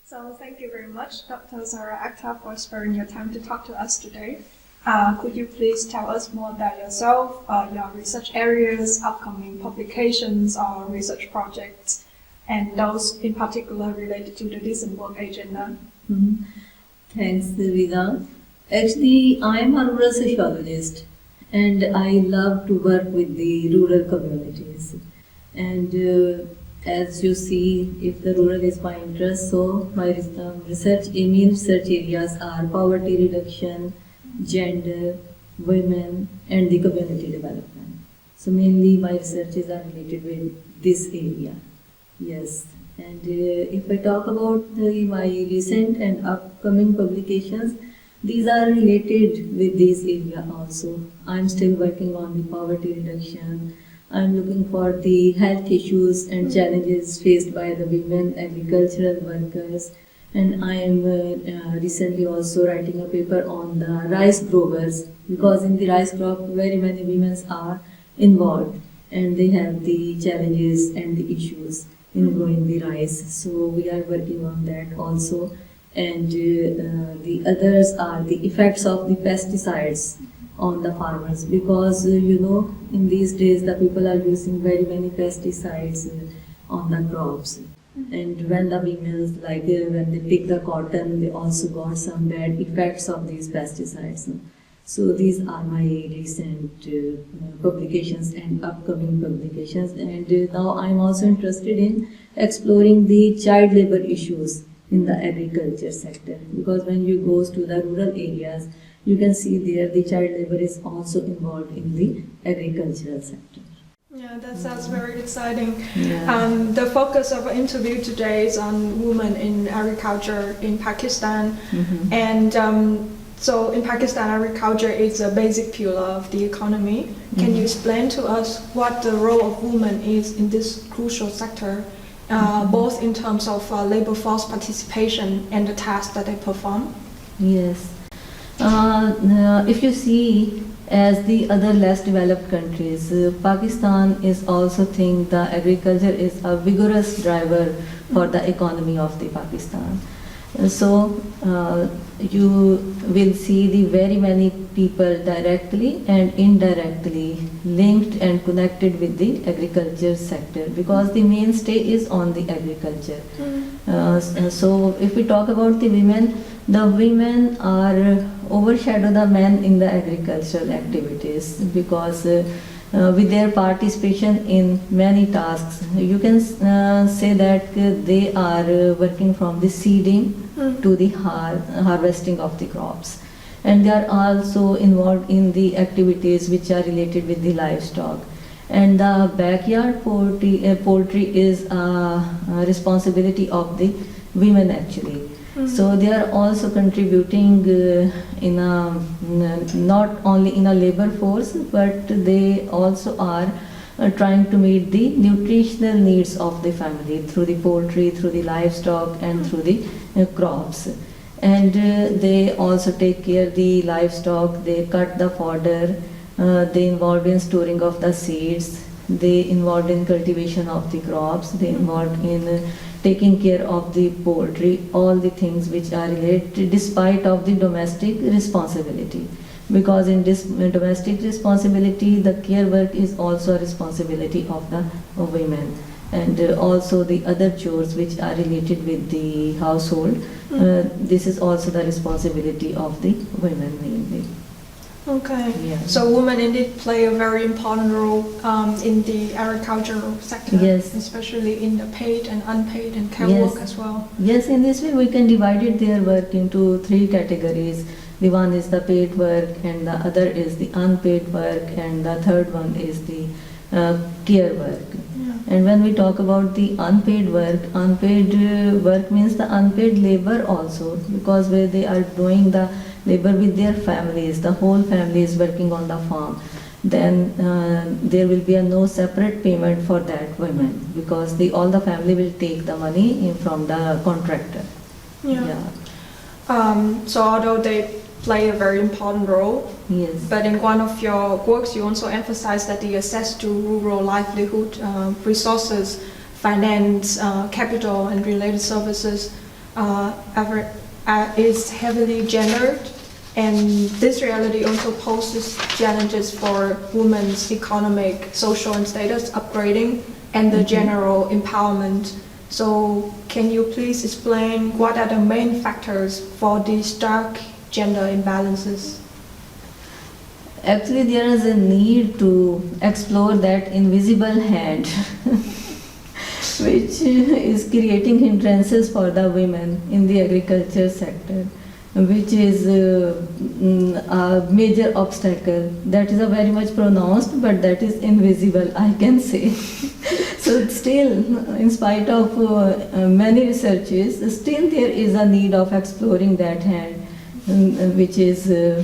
So thank you very much, Dr. Zara Akhtar, for sparing your time to talk to us today. Could you please tell us more about yourself, your research areas, upcoming publications or research projects, and those in particular related to the decent work agenda? Mhm. Thanks, Vida. Actually, I am a rural sociologist and I love to work with the rural communities. And as you see, if the rural is my interest, so my main research areas are poverty reduction, gender, women, and the community development. So mainly my researches are related with this area. Yes. And if I talk about my recent and upcoming publications, these are related with this area also. I'm still working on the poverty reduction. I'm looking for the health issues and challenges faced by the women agricultural workers. And I am recently also writing a paper on the rice growers, because in the rice crop very many women are involved and they have the challenges and the issues in growing the rice. So we are working on that also. And the others are the effects of the pesticides on the farmers, because in these days the people are using very many pesticides on the crops. And when the women, like when they pick the cotton, they also got some bad effects of these pesticides. So these are my recent publications and upcoming publications. And now I'm also interested in exploring the child labor issues in the agriculture sector, because when you go to the rural areas, you can see there the child labor is also involved in the agricultural sector. Yeah, that sounds very exciting. Yeah. The focus of our interview today is on women in agriculture in Pakistan. Mhm. And so in Pakistan, agriculture is a basic pillar of the economy. Can you explain to us what the role of women is in this crucial sector, both in terms of labor force participation and the tasks that they perform? Yes. If you see, as the other less developed countries, Pakistan is also think the agriculture is a vigorous driver for the economy of the Pakistan. So you will see the very many people directly and indirectly linked and connected with the agriculture sector, because the mainstay is on the agriculture. So if we talk about the women are overshadow the men in the agricultural activities, because with their participation in many tasks, you can say that they are working from the seeding to the harvesting of the crops, and they are also involved in the activities which are related with the livestock. And the backyard poultry is a responsibility of the women actually. So they are also contributing in a, not only in a labor force, but they also are trying to meet the nutritional needs of the family through the poultry, through the livestock, and through the crops. And they also take care of the livestock, they cut the fodder, they involved in storing of the seeds, they involved in cultivation of the crops, they involved in taking care of the poultry, all the things which are related despite of the domestic responsibility. Because in this domestic responsibility, the care work is also a responsibility of the women. And also the other chores which are related with the household, this is also the responsibility of the women mainly. Okay. Yeah. So women indeed play a very important role in the agricultural sector, Yes. especially in the paid and unpaid and care Yes. work as well. Yes, in this way we can divide it their work into three categories. The one is the paid work, and the other is the unpaid work, and the third one is the care work. Yeah. And when we talk about the unpaid work means the unpaid labor also, because where they are doing the labor with their families, the whole family is working on the farm, then there will be no separate payment for that women, because all the family will take the money from the contractor. Yeah. So although they play a very important role, Yes. but in one of your works you also emphasize that the access to rural livelihood resources, finance, capital and related services is heavily gendered, and this reality also poses challenges for women's economic, social, and status upgrading and the general empowerment. So, can you please explain what are the main factors for these stark gender imbalances? Actually, there is a need to explore that invisible hand which is creating hindrances for the women in the agriculture sector, which is a major obstacle. That is a very much pronounced, but that is invisible, I can say. So still, in spite of many researches, still there is a need of exploring that hand, which is a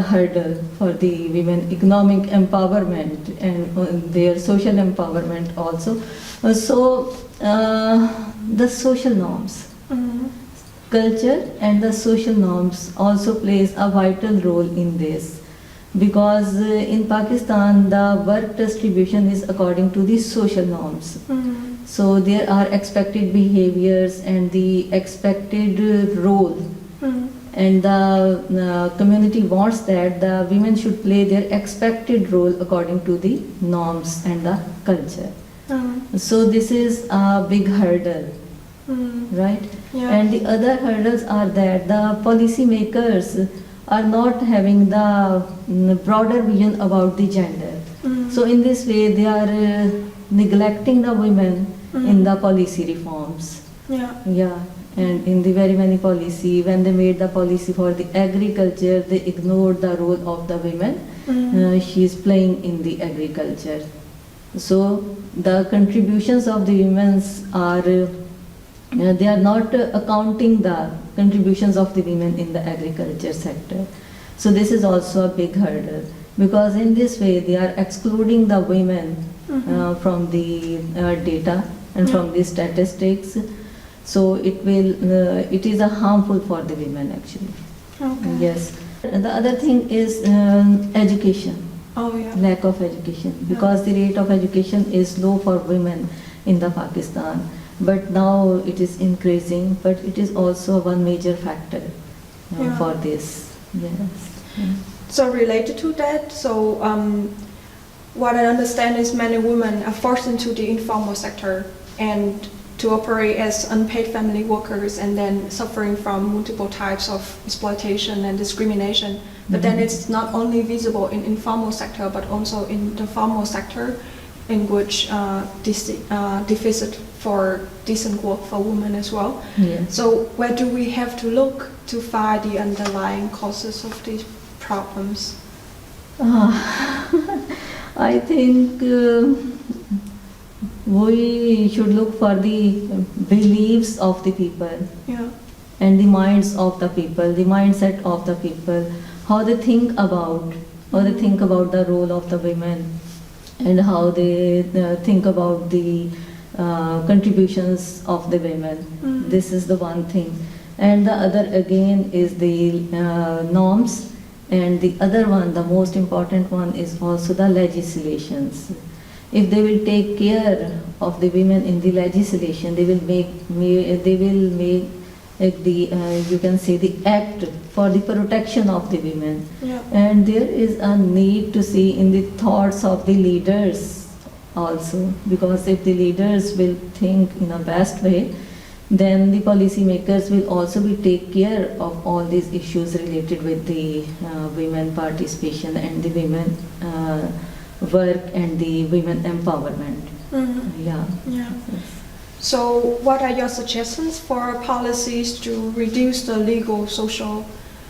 hurdle for the women economic empowerment and their social empowerment also. The social norms, culture and the social norms also plays a vital role in this, because in Pakistan the work distribution is according to the social norms. So there are expected behaviors and the expected role, and the community wants that the women should play their expected role according to the norms and the culture. So this is a big hurdle, right? Yeah. And the other hurdles are that the policy makers are not having the broader vision about the gender. So in this way they are neglecting the women in the policy reforms. Yeah, and in the very many policy, when they made the policy for the agriculture, they ignored the role of the women she is playing in the agriculture. So the contributions of the women are, they are not accounting the contributions of the women in the agriculture sector. So this is also a big hurdle, because in this way they are excluding the women from the data and from the statistics. So it is a harmful for the women actually. Okay. Yes. The other thing is education. Oh yeah. Lack of education, because the rate of education is low for women in the Pakistan, but now it is increasing, but it is also one major factor for this. Yes. So related to that, what I understand is many women are forced into the informal sector and to operate as unpaid family workers, and then suffering from multiple types of exploitation and discrimination. But then it's not only visible in informal sector, but also in the formal sector, in which deficit for decent work for women as well. Yes. So where do we have to look to find the underlying causes of these problems? I think we should look for the beliefs of the people and the minds of the people, the mindset of the people, how they think about the role of the women, and how they think about the contributions of the women. This is the one thing. And the other again is the norms, and the other one, the most important one, is also the legislations. If they will take care of the women in the legislation, they will make the you can say the act for the protection of the women. And there is a need to see in the thoughts of the leaders also, because if the leaders will think in a best way, then the policy makers will also be take care of all these issues related with the women participation and the women work and the women empowerment. Yeah. So what are your suggestions for policies to reduce the legal, social,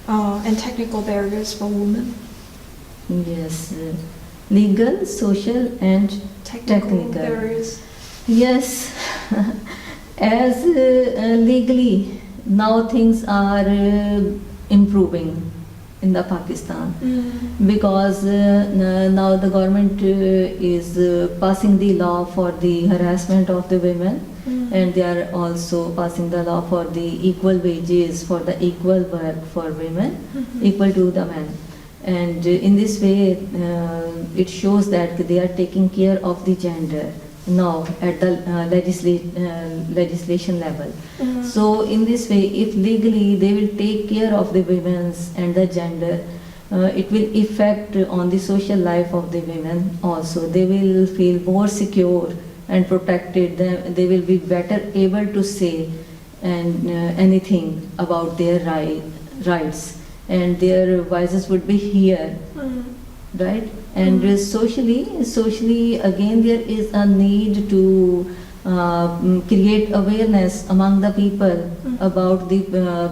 and technical barriers for women? Yes, legal, social and technical barriers. Yes, as legally now things are improving in the Pakistan, because now the government is passing the law for the harassment of the women, and they are also passing the law for the equal wages for the equal work for women, equal to the men. And in this way it shows that they are taking care of the gender now at the legislation level. So in this way, if legally they will take care of the women's and the gender, it will affect on the social life of the women also. They will feel more secure and protected. They will be better able to say and anything about their rights, and their voices would be heard, right? And socially again there is a need to create awareness among the people about the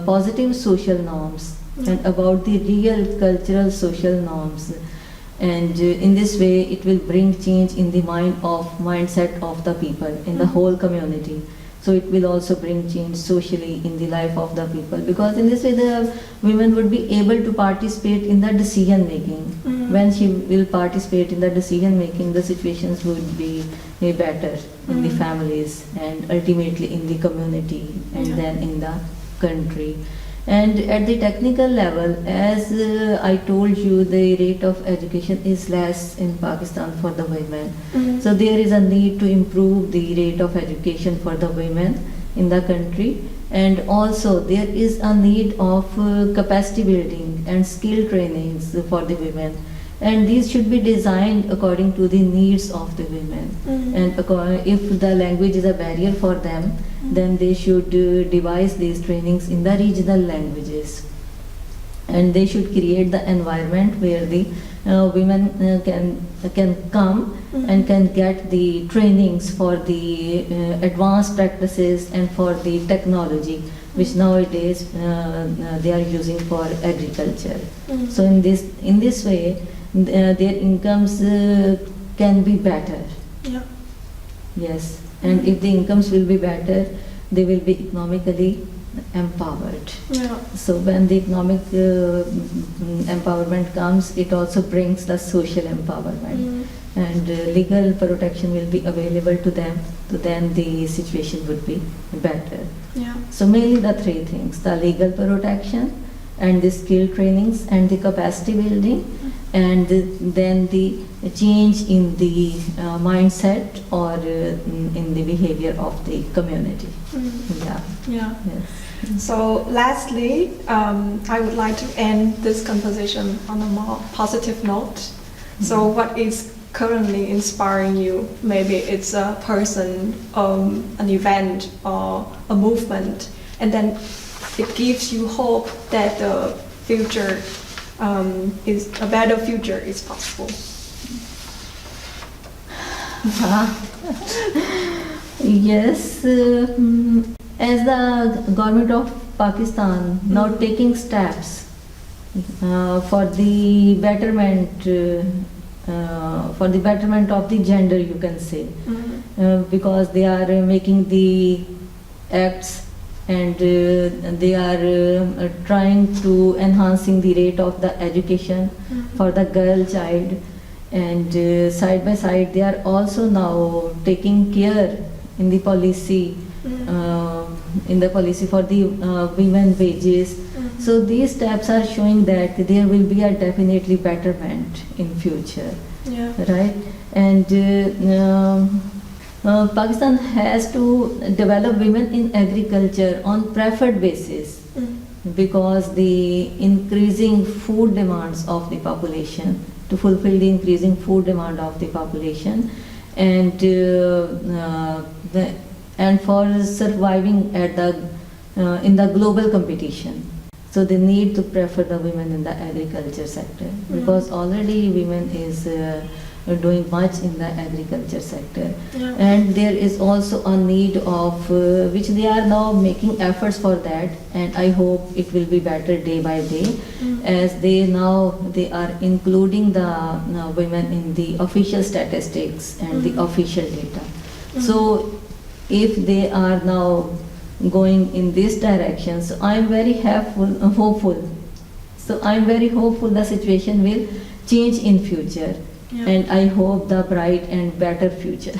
positive social norms and about the real cultural social norms. And in this way it will bring change in the mindset of the people in the whole community. So it will also bring change socially in the life of the people, because in this way the women would be able to participate in the decision making. When she will participate in the decision making, the situations would be better in the families and ultimately in the community and then in the country. And at the technical level, as I told you, the rate of education is less in Pakistan for the women. So there is a need to improve the rate of education for the women in the country. And also there is a need of capacity building and skill trainings for the women. And these should be designed according to the needs of the women. And if the language is a barrier for them, then they should devise these trainings in the regional languages. And they should create the environment where the women can come and can get the trainings for the advanced practices and for the technology, which nowadays they are using for agriculture. So in this way, their incomes can be better. Yes, and if the incomes will be better, they will be economically empowered. So when the economic empowerment comes, it also brings the social empowerment, and legal protection will be available to them. So then the situation would be better. So mainly the three things: the legal protection, and the skill trainings, and the capacity building, and then the change in the mindset or in the behavior of the community. Yes. So lastly, I would like to end this conversation on a more positive note. So what is currently inspiring you? Maybe it's a person, an event, or a movement, and then it gives you hope that the future is a better future is possible. Yes, as the government of Pakistan now taking steps for the betterment of the gender, you can say, because they are making the acts, and they are trying to enhancing the rate of the education for the girl child, and side by side they are also now taking care in the policy for the women wages. So these steps are showing that there will be a definitely betterment in future, right? And Pakistan has to develop women in agriculture on preferred basis, because the increasing food demands of the population, to fulfill the increasing food demand of the population, and for surviving at in the global competition. So they need to prefer the women in the agriculture sector, because already women is doing much in the agriculture sector. And there is also a need of which they are now making efforts for that, and I hope it will be better day by day, as they are including the women in the official statistics and the official data. So if they are now going in this direction, so I am very hopeful. So I am very hopeful the situation will change in future. And I hope the bright and better future.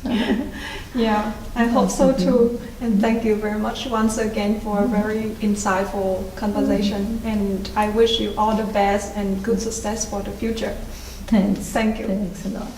I hope so too. And thank you very much once again for a very insightful conversation. And I wish you all the best and good success for the future. Thanks. Thank you. Thanks a lot.